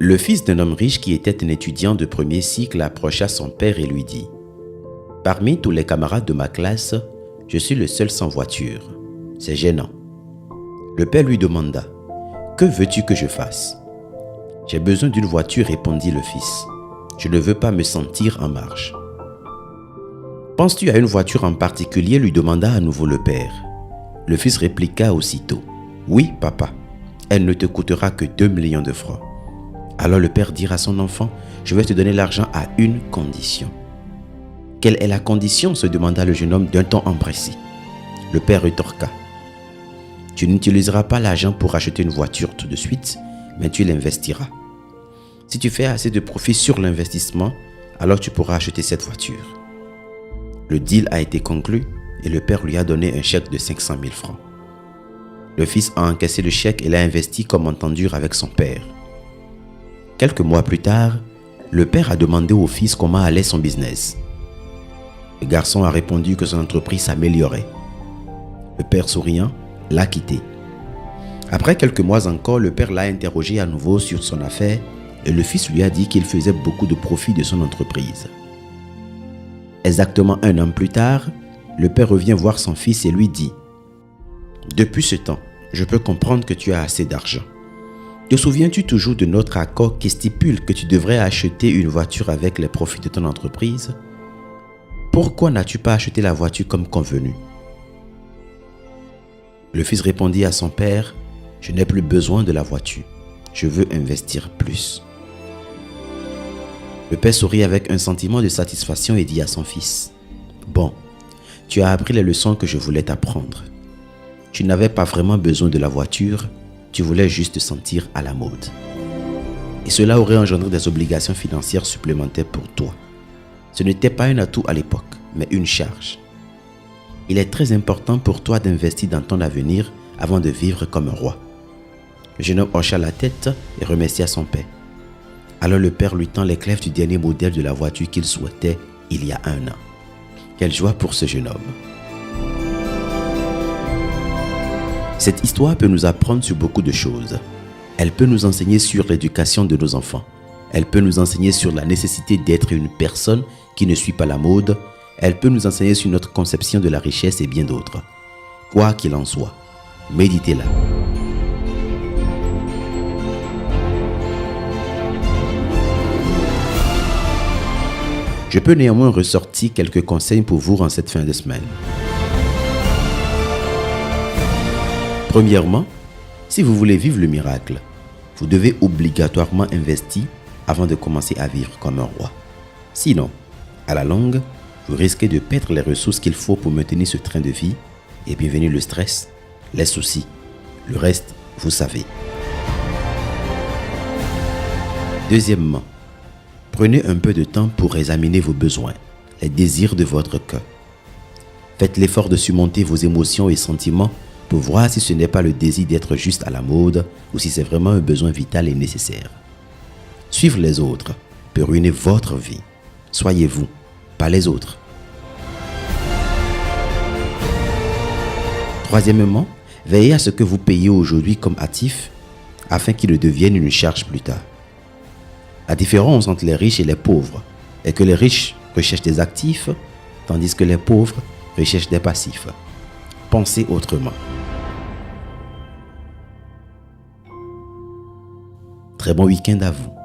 Le fils d'un homme riche qui était un étudiant de premier cycle approcha son père et lui dit « Parmi tous les camarades de ma classe, je suis le seul sans voiture. C'est gênant. » Le père lui demanda « Que veux-tu que je fasse ?»« J'ai besoin d'une voiture, répondit le fils. Je ne veux pas me sentir en marge. »« Penses-tu à une voiture en particulier ?» lui demanda à nouveau le père. Le fils répliqua aussitôt « Oui, papa, elle ne te coûtera que 2 millions de francs. » Alors le père dit à son enfant « Je vais te donner l'argent à une condition. » « Quelle est la condition ?» se demanda le jeune homme d'un ton empressé. Le père rétorqua « Tu n'utiliseras pas l'argent pour acheter une voiture tout de suite, mais tu l'investiras. Si tu fais assez de profit sur l'investissement, alors tu pourras acheter cette voiture. » Le deal a été conclu et le père lui a donné un chèque de 500 000 francs. Le fils a encaissé le chèque et l'a investi comme entendu avec son père. Quelques mois plus tard, le père a demandé au fils comment allait son business. Le garçon a répondu que son entreprise s'améliorait. Le père souriant l'a quitté. Après quelques mois encore, le père l'a interrogé à nouveau sur son affaire et le fils lui a dit qu'il faisait beaucoup de profit de son entreprise. Exactement 1 an plus tard, le père revient voir son fils et lui dit « Depuis ce temps, je peux comprendre que tu as assez d'argent. Te souviens-tu toujours de notre accord qui stipule que tu devrais acheter une voiture avec les profits de ton entreprise ? Pourquoi n'as-tu pas acheté la voiture comme convenu ?» Le fils répondit à son père « Je n'ai plus besoin de la voiture. Je veux investir plus. » Le père sourit avec un sentiment de satisfaction et dit à son fils « Bon, tu as appris les leçons que je voulais t'apprendre. Tu n'avais pas vraiment besoin de la voiture, tu voulais juste te sentir à la mode. Et cela aurait engendré des obligations financières supplémentaires pour toi. Ce n'était pas un atout à l'époque, mais une charge. Il est très important pour toi d'investir dans ton avenir avant de vivre comme un roi. » Le jeune homme hocha la tête et remercia son père. Alors le père lui tend les clés du dernier modèle de la voiture qu'il souhaitait il y a 1 an. Quelle joie pour ce jeune homme. Cette histoire peut nous apprendre sur beaucoup de choses. Elle peut nous enseigner sur l'éducation de nos enfants. Elle peut nous enseigner sur la nécessité d'être une personne qui ne suit pas la mode. Elle peut nous enseigner sur notre conception de la richesse et bien d'autres. Quoi qu'il en soit, méditez-la. Je peux néanmoins ressortir quelques conseils pour vous en cette fin de semaine. Premièrement, si vous voulez vivre le miracle, vous devez obligatoirement investir avant de commencer à vivre comme un roi. Sinon, à la longue, vous risquez de perdre les ressources qu'il faut pour maintenir ce train de vie et bienvenue le stress, les soucis. Le reste, vous savez. Deuxièmement, prenez un peu de temps pour examiner vos besoins, les désirs de votre cœur. Faites l'effort de surmonter vos émotions et sentiments pour voir si ce n'est pas le désir d'être juste à la mode ou si c'est vraiment un besoin vital et nécessaire. Suivre les autres peut ruiner votre vie. Soyez vous, pas les autres. Troisièmement, veillez à ce que vous payez aujourd'hui comme actif afin qu'il ne devienne une charge plus tard. La différence entre les riches et les pauvres est que les riches recherchent des actifs tandis que les pauvres recherchent des passifs. Pensez autrement. Très bon week-end à vous.